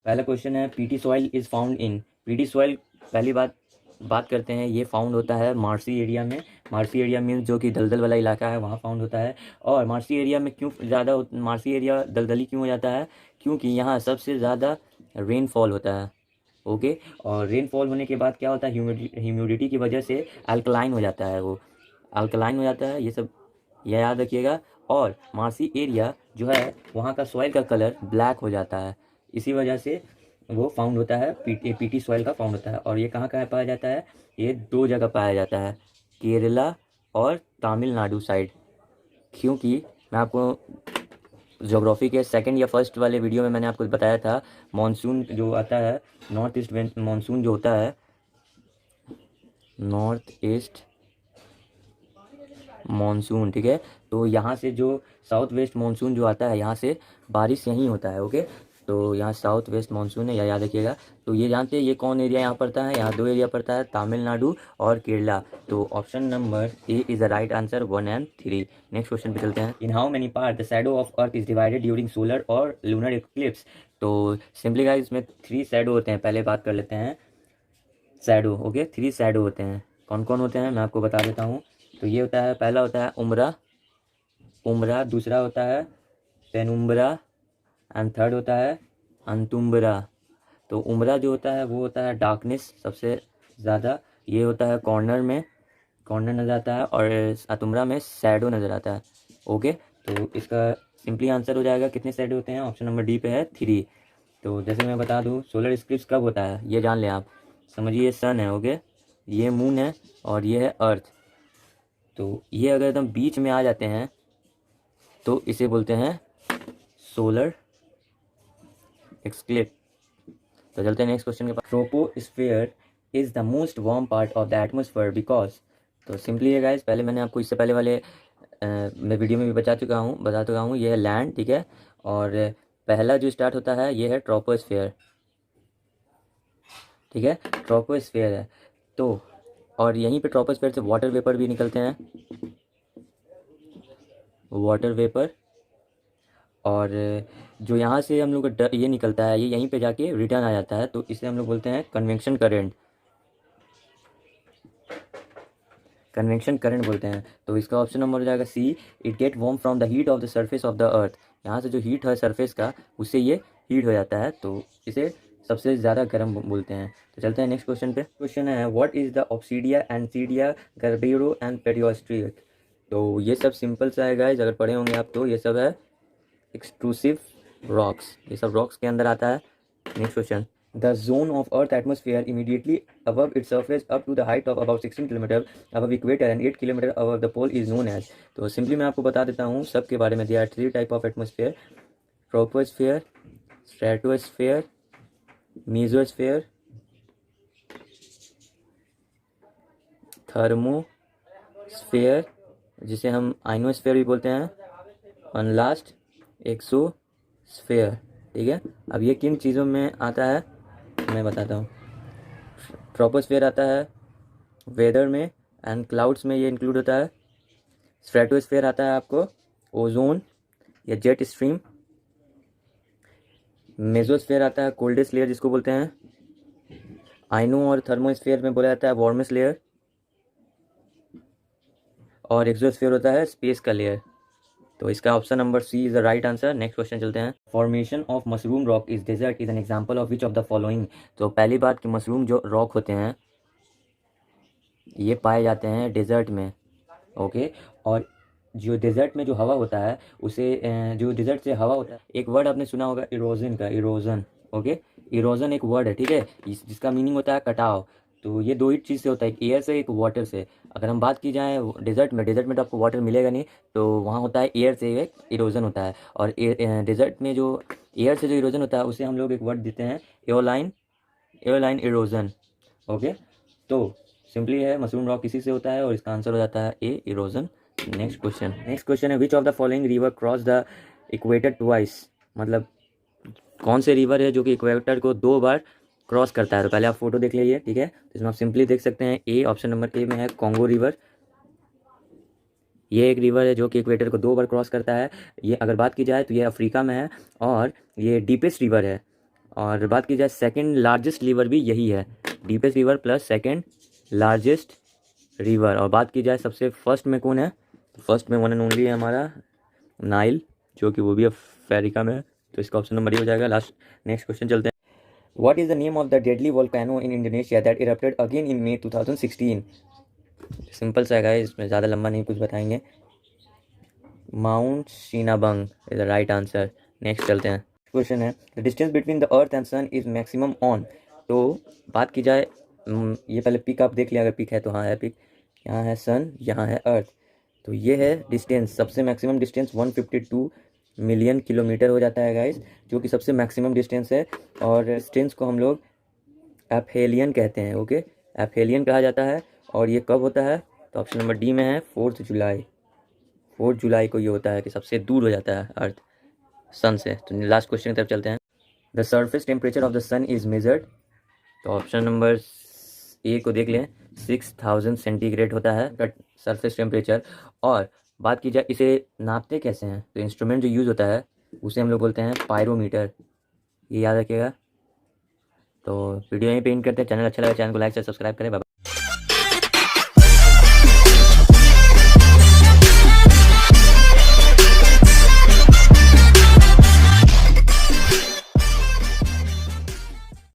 पहला क्वेश्चन है PT soil is found in. PT soil पहली बात करते हैं, ये फाउंड होता है मार्सी एरिया में। मार्सी एरिया मीन्स जो कि दलदल वाला इलाका है वहाँ फाउंड होता है। और मार्सी एरिया में क्यों ज़्यादा मार्सी एरिया दलदली क्यों हो जाता है? क्योंकि यहाँ सबसे ज़्यादा रेनफॉल होता है। ओके। और रेनफॉल होने के बाद क्या होता है, ह्यूमिडिटी की वजह से अल्कलाइन हो जाता है, वो अल्कलाइन हो जाता है। ये सब यह याद रखिएगा। और मार्सी एरिया जो है वहाँ का सॉइल का कलर ब्लैक हो जाता है, इसी वजह से वो फाउंड होता है, पीटी सॉइल का फाउंड होता है। और ये कहाँ कहाँ पाया जाता है? ये दो जगह पाया जाता है, केरला और तमिलनाडु साइड। क्योंकि मैं आपको ज्योग्राफी के सेकंड या फर्स्ट वाले वीडियो में मैंने आपको बताया था, मानसून जो आता है, नॉर्थ ईस्ट मानसून जो होता है, नॉर्थ ईस्ट मानसून, ठीक है। तो यहाँ से जो साउथ वेस्ट मानसून जो आता है, यहाँ से बारिश यहीं होता है। ओके। तो यहाँ साउथ वेस्ट मानसून है, या याद रखिएगा। तो ये जानते हैं ये कौन एरिया यहाँ पड़ता है? यहाँ दो एरिया पड़ता है, तमिलनाडु और केरला। तो option number A is the right answer, 1 और 3। नेक्स्ट क्वेश्चन पे चलते हैं। In how many part the shadow of earth is divided during solar और लूनर इक्लिप्स। तो सिंपली गाइस इसमें 3 शैडो होते हैं। पहले बात कर लेते हैं शैडो। ओके, 3 शैडो होते हैं। कौन कौन होते हैं मैं आपको बता देता हूँ। तो ये होता है, पहला होता है उम्रा, दूसरा होता है पेनुम्ब्रा, एंड थर्ड होता है अंतुम्ब्रा। तो उम्रा जो होता है वो होता है डार्कनेस सबसे ज़्यादा, ये होता है कॉर्नर नज़र आता है, और अतुम्ब्रा में शैडो नज़र आता है। ओके। तो इसका सिंपली आंसर हो जाएगा, कितने शैडो होते हैं? ऑप्शन नंबर डी पे है 3। तो जैसे मैं बता दूँ, सोलर इक्लिप्स कब होता है ये जान लें आप। समझिए सन है, ओके, ये मून है और ये है अर्थ। तो ये अगर एकदम बीच में आ जाते हैं तो इसे बोलते हैं सोलर एक्सक्लिप। तो चलते हैं नेक्स्ट क्वेश्चन के पास। Troposphere is the most warm part of the atmosphere because. तो सिंपली है गाइस, पहले मैंने आपको इससे पहले वाले मैं वीडियो में भी बता चुका हूँ, ये है लैंड, ठीक है। और पहला जो स्टार्ट होता है ये है ट्रोपोस्फेयर, ठीक है, ट्रोपोस्फेयर है। तो और यहीं पे ट्रोपोस्फेयर से वाटर वेपर भी निकलते हैं, वाटर वेपर। और जो यहाँ से हम लोग का ये निकलता है, ये यहीं पे जाके रिटर्न आ जाता है, तो इसे हम लोग बोलते हैं कन्वेक्शन करंट, कन्वेक्शन करंट बोलते हैं। तो इसका ऑप्शन नंबर हो जाएगा C, it get warm from the heat of the surface of the earth. यहाँ से जो हीट है सरफेस का, उससे ये हीट हो जाता है, तो इसे सबसे ज़्यादा गर्म बोलते हैं। तो चलते हैं नेक्स्ट क्वेश्चन पे। क्वेश्चन है व्हाट इज़ द ऑब्सीडिया एंसीडिया गर्बेरो एंड पेरियोस्ट्रिक। तो ये सब सिंपल सा है गाइस, अगर पढ़े होंगे आप तो। ये सब है एक्सट्रूसिव रॉक्स, ये सब रॉक्स के अंदर आता है। Next question, the zone of earth atmosphere immediately above its surface up to the height of about 16 kilometre above equator and 8 kilometre above the pole is known as. तो simply मैं आपको बता देता हूँ सब के बारे में। दिया 3 type of atmosphere, troposphere, stratosphere, mesosphere, thermosphere, जिसे हम आइनोस्फियर भी बोलते हैं, और लास्ट एक्सोस्फियर, ठीक है। अब ये किन चीज़ों में आता है मैं बताता हूँ। ट्रोपोस्फियर आता है वेदर में एंड क्लाउड्स में, ये इंक्लूड होता है। स्ट्रेटोस्फियर आता है आपको ओजोन या जेट स्ट्रीम। मेसोस्फियर आता है कोल्डेस्ट लेयर जिसको बोलते हैं। आइनो और थर्मोस्फियर में बोला जाता है वार्मेस्ट लेयर। और एक्सोस्फियर होता है स्पेस का लेयर। तो इसका option number C is the right answer. Next question चलते हैं। Formation of mushroom rock is desert is an example of which of the following. तो पहली बात कि मशरूम जो रॉक होते हैं ये पाए जाते हैं डेजर्ट में, ओके। और जो डेजर्ट में जो हवा होता है उसे जो डेजर्ट से हवा होता है, एक वर्ड आपने सुना होगा इरोजन का, इरोजन, ओके। इरोजन एक वर्ड है, ठीक है, जिसका मीनिंग होता है कटाव। तो ये दो ही चीज़ से होता है, एक एयर से एक वाटर से। अगर हम बात की जाए डेजर्ट में तो आपको वाटर मिलेगा नहीं, तो वहाँ होता है एयर से एक इरोजन होता है। और डेजर्ट में जो एयर से जो इरोजन होता है उसे हम लोग एक वर्ड देते हैं एयरलाइन इरोजन, ओके। तो सिंपली है मशरूम रॉक किसी से होता है, और इसका आंसर हो जाता है ए, इरोजन। नेक्स्ट क्वेश्चन है विच of the following river cross the equator twice. मतलब कौन से रिवर है जो कि इक्वेटर को 2 बार क्रॉस करता है। तो पहले आप फोटो देख लीजिए, ठीक है। तो इसमें आप सिंपली देख सकते हैं ए, ऑप्शन नंबर ए में है कॉन्गो रिवर। ये एक रिवर है जो कि इक्वेटर को 2 बार क्रॉस करता है। ये अगर बात की जाए तो ये अफ्रीका में है, और ये डीपेस्ट रिवर है। और बात की जाए सेकंड लार्जेस्ट रिवर भी यही है, deepest river plus second largest river. और बात की जाए सबसे फर्स्ट में कौन है, फर्स्ट में वन एंड ओनली है हमारा नाइल, जो कि वो भी अफ्रीका में है, तो इसका ऑप्शन नंबर ये हो जाएगा। लास्ट नेक्स्ट क्वेश्चन चलते हैं। What is the name of the deadly volcano in Indonesia that erupted again in May 2016? Simple सा है, इसमें ज़्यादा लंबा नहीं कुछ बताएंगे। Mount Sinabung is the right answer. Next चलते हैं। क्वेश्चन है the distance between the earth and sun is maximum on. तो बात की जाए ये पहले पिक आप देख लिया, अगर पिक है तो हाँ है पिक, यहाँ है सन, यहाँ है अर्थ, तो ये है डिस्टेंस, सबसे मैक्सिमम डिस्टेंस 152 मिलियन किलोमीटर हो जाता है गाइस, जो कि सबसे मैक्सिमम डिस्टेंस है। और डिस्टेंस को हम लोग एफेलियन कहते हैं, ओके, एफेलियन कहा जाता है। और ये कब होता है, तो ऑप्शन नंबर डी में है 4 जुलाई। 4 जुलाई को ये होता है कि सबसे दूर हो जाता है अर्थ सन से। तो लास्ट क्वेश्चन की तरफ चलते हैं। The surface temperature of the sun is measured. तो ऑप्शन नंबर ए को देख लें, 6000 सेंटीग्रेड होता है सरफेस टेम्परेचर। और बात की जाए इसे नापते कैसे हैं, तो इंस्ट्रूमेंट जो यूज़ होता है उसे हम लोग बोलते हैं पायरोमीटर, ये याद रखिएगा। तो वीडियो यहीं पे एंड करते हैं। चैनल अच्छा लगा चैनल को लाइक से सब्सक्राइब करें।